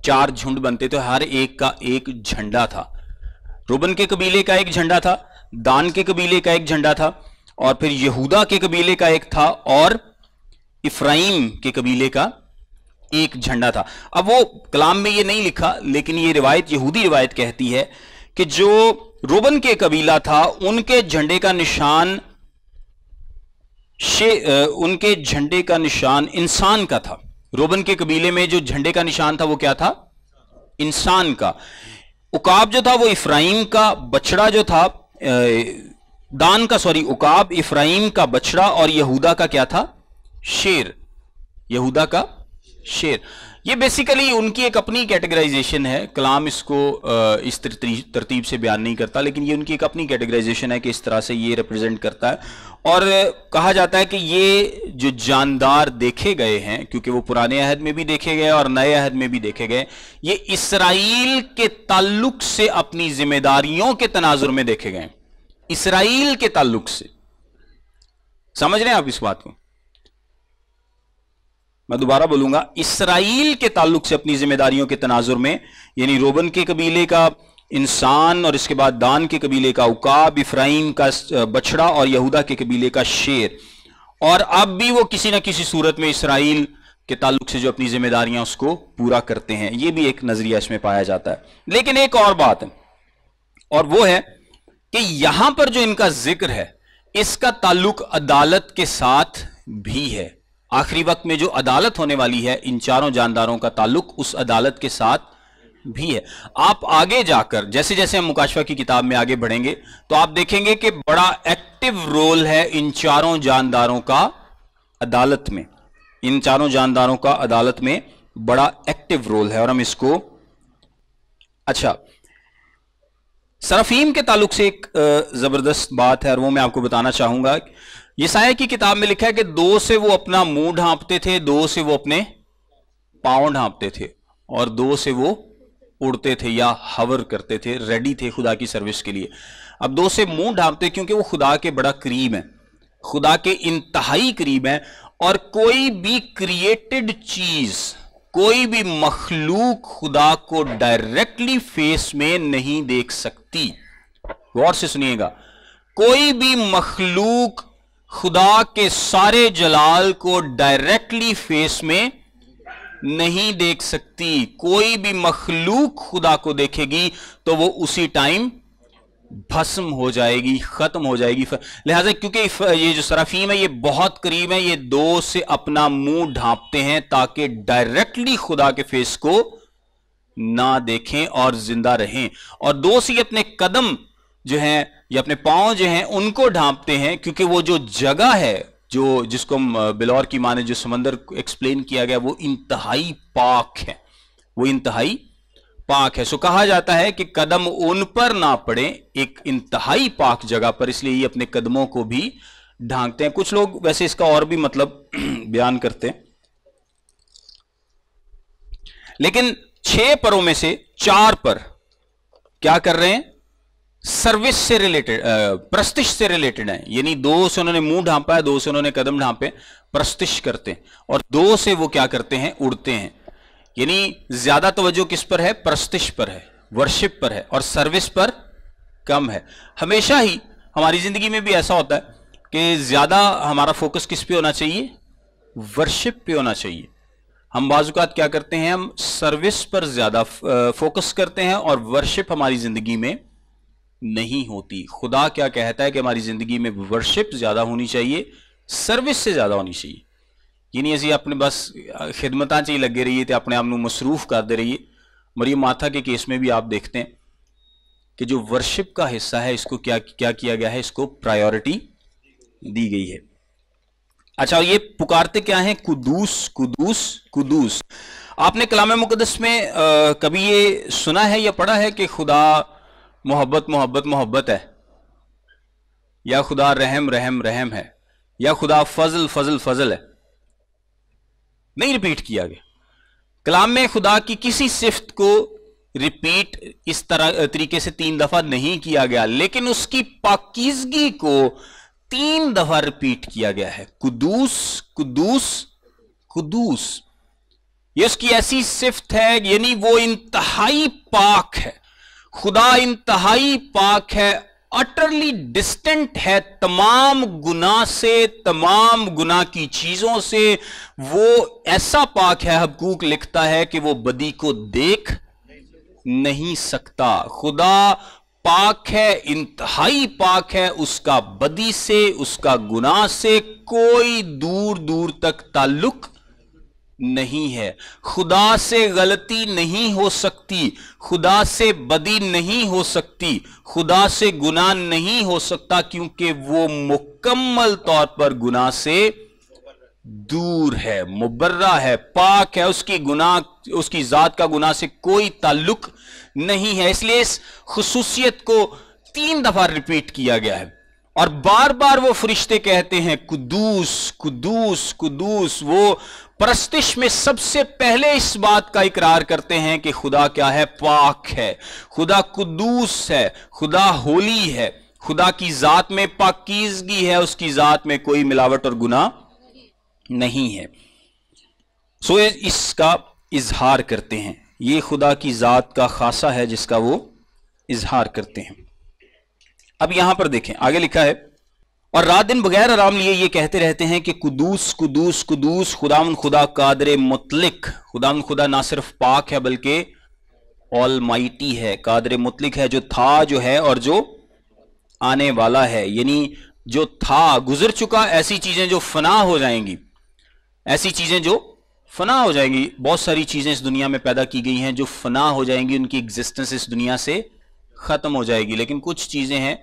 4 झुंड बनते थे, हर एक का एक झंडा था। रूबन के कबीले का एक झंडा था, दान के कबीले का एक झंडा था, और फिर यहूदा के कबीले का एक था, और इफ्राइम के कबीले का एक झंडा था। अब वो कलाम में ये नहीं लिखा, लेकिन ये रिवायत, यहूदी रिवायत कहती है कि जो रूबन के कबीला था उनके झंडे का निशान उनके झंडे का निशान इंसान का था। रूबन के कबीले में जो झंडे का निशान था वो क्या था? इंसान का। उकाब जो था वो इफ्राइम का, बछड़ा जो था दान का, सॉरी उकाब इफ्राइम का बछड़ा, और यहूदा का क्या था? शेर। यहूदा का शेर। ये बेसिकली उनकी एक अपनी कैटेगराइजेशन है। कलाम इसको इस तरतीब से बयान नहीं करता, लेकिन ये उनकी एक अपनी कैटेगराइजेशन है कि इस तरह से ये रिप्रेजेंट करता है। और कहा जाता है कि ये जो जानदार देखे गए हैं, क्योंकि वो पुराने अहद में भी देखे गए और नए अहद में भी देखे गए, ये इसराइल के ताल्लुक से अपनी जिम्मेदारियों के तनाजुर में देखे गए। इसराइल के ताल्लुक से, समझ रहे हैं आप इस बात को? मैं दोबारा बोलूंगा, इसराइल के ताल्लुक से अपनी जिम्मेदारियों के तनाजुर में, यानी रोबन के कबीले का इंसान, और इसके बाद दान के कबीले का उकाब, इफ्राइम का बछड़ा, और यहूदा के कबीले का शेर। और अब भी वो किसी न किसी सूरत में इसराइल के ताल्लुक से जो अपनी जिम्मेदारियां उसको पूरा करते हैं। ये भी एक नजरिया इसमें पाया जाता है। लेकिन एक और बात है, और वो है कि यहां पर जो इनका जिक्र है इसका ताल्लुक अदालत के साथ भी है। आखिरी वक्त में जो अदालत होने वाली है, इन चारों जानदारों का ताल्लुक उस अदालत के साथ भी है। आप आगे जाकर, जैसे जैसे हम मुकाशफा की किताब में आगे बढ़ेंगे, तो आप देखेंगे कि बड़ा एक्टिव रोल है इन चारों जानदारों का अदालत में। इन चारों जानदारों का अदालत में बड़ा एक्टिव रोल है। और हम इसको, अच्छा, सरफीम के ताल्लुक से एक जबरदस्त बात है, और वो मैं आपको बताना चाहूंगा। यशायाह की किताब में लिखा है कि 2 से वो अपना मुंह ढांपते थे, 2 से वो अपने पांव ढांपते थे, और 2 से वो उड़ते थे या हवर करते थे, रेडी थे खुदा की सर्विस के लिए। अब 2 से मुंह ढांपते क्योंकि वो खुदा के बड़ा करीब है, खुदा के इंतहाई करीब है। और कोई भी क्रिएटेड चीज, कोई भी मखलूक खुदा को डायरेक्टली फेस में नहीं देख सकती। गौर से सुनिएगा, कोई भी मखलूक खुदा के सारे जलाल को डायरेक्टली फेस में نہیں دیکھ سکتی. کوئی بھی مخلوق خدا کو دیکھے گی تو وہ اسی ٹائم بھسم ہو جائے گی, ختم ہو جائے گی. لہذا کیونکہ یہ جو سرافیم ہے یہ بہت قریب ہے, یہ دو سے اپنا منہ ڈھانپتے ہیں تاکہ ڈائریکٹلی خدا کے فیس کو نہ دیکھیں اور زندہ رہیں, اور دو سے اپنے قدم جو ہیں یا اپنے پاؤں جو ہیں ان کو ڈھانپتے ہیں, کیونکہ وہ جو جگہ ہے جو جس کو بلور کی ماں نے جو سمندر ایکسپلین کیا گیا وہ انتہائی پاک ہے, وہ انتہائی پاک ہے. سو کہا جاتا ہے کہ قدم ان پر نہ پڑے, ایک انتہائی پاک جگہ پر, اس لیے یہ اپنے قدموں کو بھی ڈھانکتے ہیں. کچھ لوگ ویسے اس کا اور بھی مطلب بیان کرتے ہیں, لیکن 6 پروں میں سے 4 پر کیا کر رہے ہیں, سروس سے ریلیٹڈ, پرستش سے ریلیٹڈ ہیں. یعنی 2 سے انہوں نے منہ ڈھانپا ہے, 2 سے انہوں نے قدم ڈھانپے, پرستش کرتے ہیں, اور 2 سے وہ کیا کرتے ہیں, اڑتے ہیں. یعنی زیادہ توجہ کس پر ہے, پرستش پر ہے, ورشپ پر ہے, اور سروس پر کم ہے. ہمیشہ ہی ہماری زندگی میں بھی ایسا ہوتا ہے کہ زیادہ ہمارا فوکس کس پہ ہونا چاہیے, ورشپ پہ ہونا چاہیے. ہم بعض اوقات کیا کرتے ہیں, ہم سروس پر زیادہ فوکس کرتے ہیں اور ورشپ ہماری زندگی میں نہیں ہوتی. خدا کیا کہتا ہے کہ ہماری زندگی میں ورشپ زیادہ ہونی چاہیے, سروس سے زیادہ ہونی چاہیے. یعنی اسی اپنے بس خدمتاں چاہیے لگے رہیے تے اپنے آپ نو مصروف کر دے رہیے. مریم مارتھا کے کیس میں بھی آپ دیکھتے ہیں کہ جو ورشپ کا حصہ ہے اس کو کیا کیا گیا ہے, اس کو پرائیورٹی دی گئی ہے. اچھا, یہ پکارتے کیا ہیں, قدوس قدوس قدوس. آپ نے کلام مقدس میں کبھی یہ سنا ہے یا پڑھا ہے کہ خدا محبت محبت محبت ہے, یا خدا رحم رحم رحم ہے, یا خدا فضل فضل فضل ہے؟ نہیں ریپیٹ کیا گیا. کلام میں خدا کی کسی صفت کو ریپیٹ اس طریقے سے 3 دفعہ نہیں کیا گیا, لیکن اس کی پاکیزگی کو 3 دفعہ ریپیٹ کیا گیا ہے. قدوس قدوس قدوس, یہ اس کی ایسی صفت ہے, یعنی وہ انتہائی پاک ہے. خدا انتہائی پاک ہے, اٹرلی ڈسٹنٹ ہے تمام گناہ سے, تمام گناہ کی چیزوں سے. وہ ایسا پاک ہے, حبقوق لکھتا ہے کہ وہ بدی کو دیکھ نہیں سکتا. خدا پاک ہے, انتہائی پاک ہے, اس کا بدی سے, اس کا گناہ سے کوئی دور دور تک تعلق نہیں ہے. خدا سے غلطی نہیں ہو سکتی, خدا سے بدی نہیں ہو سکتی, خدا سے گناہ نہیں ہو سکتا, کیونکہ وہ مکمل طور پر گناہ سے دور ہے, مبرہ ہے, پاک ہے. اس کی گناہ, اس کی ذات کا گناہ سے کوئی تعلق نہیں ہے. اس لیے اس خصوصیت کو 3 دفعہ ریپیٹ کیا گیا ہے, اور بار بار وہ فرشتے کہتے ہیں قدوس قدوس قدوس. وہ پرستش میں سب سے پہلے اس بات کا اقرار کرتے ہیں کہ خدا کیا ہے, پاک ہے, خدا قدوس ہے, خدا ہولی ہے, خدا کی ذات میں پاکیزگی ہے, اس کی ذات میں کوئی ملاوٹ اور گناہ نہیں ہے. سو اس کا اظہار کرتے ہیں. یہ خدا کی ذات کا خاصہ ہے جس کا وہ اظہار کرتے ہیں. اب یہاں پر دیکھیں, آگے لکھا ہے, اور رات دن بغیر آرام لیے یہ کہتے رہتے ہیں کہ قدوس قدوس قدوس خداوند خدا قادر مطلق. خداوند خدا نہ صرف پاک ہے بلکہ آل مائٹی ہے, قادر مطلق ہے, جو تھا, جو ہے اور جو آنے والا ہے. یعنی جو تھا گزر چکا, ایسی چیزیں جو فنا ہو جائیں گی, ایسی چیزیں جو فنا ہو جائیں گی. بہت ساری چیزیں اس دنیا میں پیدا کی گئی ہیں جو فنا ہو جائیں گی, ان کی ایگزسٹنس اس دنیا سے ختم ہو جائے گی. لیکن کچھ چیزیں ہیں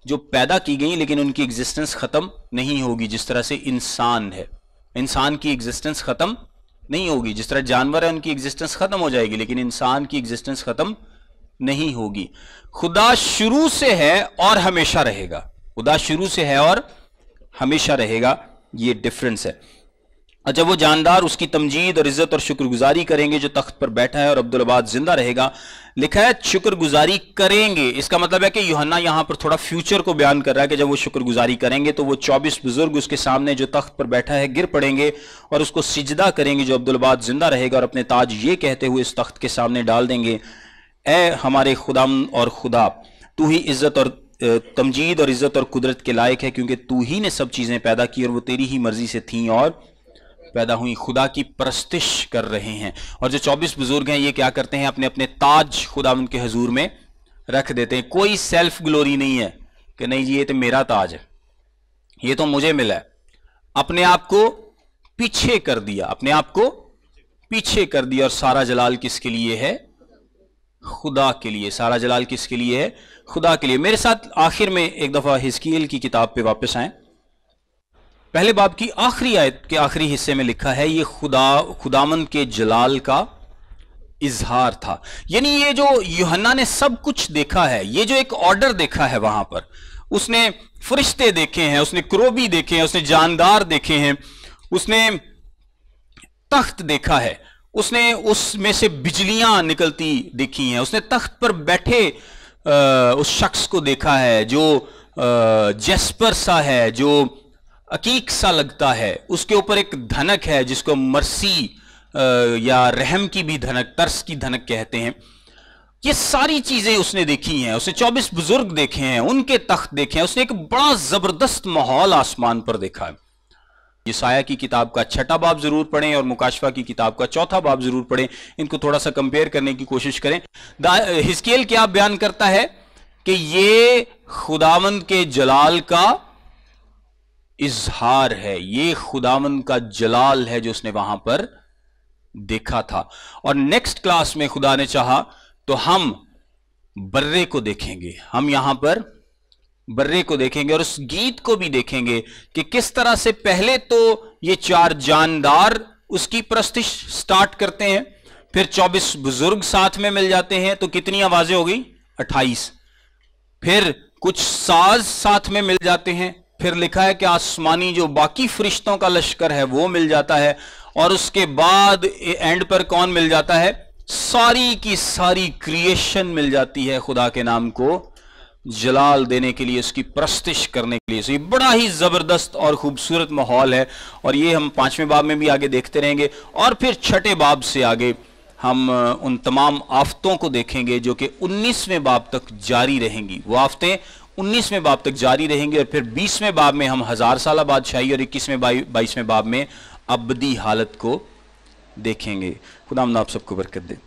جو پیدا کی گئی لیکن ان کی ایگزسٹنس ختم نہیں ہوگی. جس طرح سے انسان ہے, انسان کی ایگزسٹنس ختم نہیں ہوگی. جس طرح جانور ہے, ان کی ایگزسٹنس ختم ہو جائے گی, لیکن انسان کی ایگزسٹنس ختم نہیں ہوگی. خدا شروع سے ہے اور ہمیشہ رہے گا. خدا شروع سے ہے اور ہمیشہ رہے گا, یہ ڈفرنس ہے. جب وہ جاندار اس کی تمجید اور عزت اور شکر گزاری کریں گے جو تخت پر بیٹھا ہے اور عبدالآباد زندہ رہے گا. لکھا ہے شکر گزاری کریں گے. اس کا مطلب ہے کہ یوحنا یہاں پر تھوڑا فیوچر کو بیان کر رہا ہے کہ جب وہ شکر گزاری کریں گے تو وہ 24 بزرگ اس کے سامنے جو تخت پر بیٹھا ہے گر پڑیں گے اور اس کو سجدہ کریں گے جو عبدالآباد زندہ رہے گا, اور اپنے تاج یہ کہتے ہوئے اس تخت کے سامنے ڈال دیں گے, اے ہمارے خدا اور خدا, تو ہی عزت اور تمجید اور عزت اور قدرت کے لائق ہے, کیونکہ تو ہی نے سب چیزیں پیدا کی اور وہ تیری ہی مرضی سے تھیں اور पैदा हुई, खुदा की परस्तिश कर रहे हैं। और जो 24 बुजुर्ग हैं ये क्या करते हैं, अपने अपने ताज खुदावंद के हुजूर में रख देते हैं। कोई सेल्फ ग्लोरी नहीं है कि नहीं जी ये तो मेरा ताज है, ये तो मुझे मिला है। अपने आप को पीछे कर दिया, अपने आप को पीछे कर दिया। और सारा जलाल किसके लिए है? खुदा के लिए। सारा जलाल किसके लिए है? खुदा के लिए। मेरे साथ आखिर में एक दफा हिजकीएल की किताब पे वापस आए। पहले बाब की आखिरी आयत के आखिरी हिस्से में लिखा है ये खुदामंद के जलाल का इजहार था। यानी ये जो यूहन्ना ने सब कुछ देखा है, ये जो एक ऑर्डर देखा है वहां पर, उसने फरिश्ते देखे हैं, उसने क्रोबी देखे हैं, उसने जानदार देखे हैं, उसने तख्त देखा है, उसने उसमें से बिजलियां निकलती देखी हैं, उसने तख्त पर बैठे उस शख्स को देखा है जो जेस्पर सा है, जो अकीक सा लगता है। उसके ऊपर एक धनक है जिसको मर्सी या रहम की भी धनक, तरस की धनक कहते हैं। ये सारी चीजें उसने देखी हैं। उसने 24 बुजुर्ग देखे हैं, उनके तख्त देखे हैं। उसने एक बड़ा जबरदस्त माहौल आसमान पर देखा है। यशायाह की किताब का 6ठा बाब जरूर पढ़ें और मुकाशफा की किताब का 4था बाब जरूर पढ़ें। इनको थोड़ा सा कंपेयर करने की कोशिश करें। हिजकीएल क्या बयान करता है कि ये खुदावंद के जलाल का इजहार है, ये खुदावंद का जलाल है जो उसने वहां पर देखा था। और नेक्स्ट क्लास में खुदा ने चाहा तो हम बर्रे को देखेंगे, हम यहां पर बर्रे को देखेंगे और उस गीत को भी देखेंगे कि किस तरह से पहले तो ये 4 जानदार उसकी प्रस्तिश स्टार्ट करते हैं, फिर 24 बुजुर्ग साथ में मिल जाते हैं, तो कितनी आवाजें हो गई? 28। फिर कुछ साज साथ में मिल जाते हैं, फिर लिखा है कि आसमानी जो बाकी फरिश्तों का लश्कर है वो मिल जाता है, और उसके बाद एंड पर कौन मिल जाता है? सारी की सारी क्रिएशन मिल जाती है खुदा के नाम को जलाल देने के लिए, उसकी प्रस्तिश करने के लिए। ये बड़ा ही जबरदस्त और खूबसूरत माहौल है, और ये हम 5वें बाब में भी आगे देखते रहेंगे। और फिर 6ठे बाब से आगे हम उन तमाम आफतों को देखेंगे जो कि 19वें बाब तक जारी रहेंगी। वो आफतें 19वें बाब तक जारी रहेंगी, और फिर 20वें बाब में हम 1000 साल बादशाही और 21वें 22वें बाब में अबदी हालत को देखेंगे। खुदा आप सबको बरकत दे।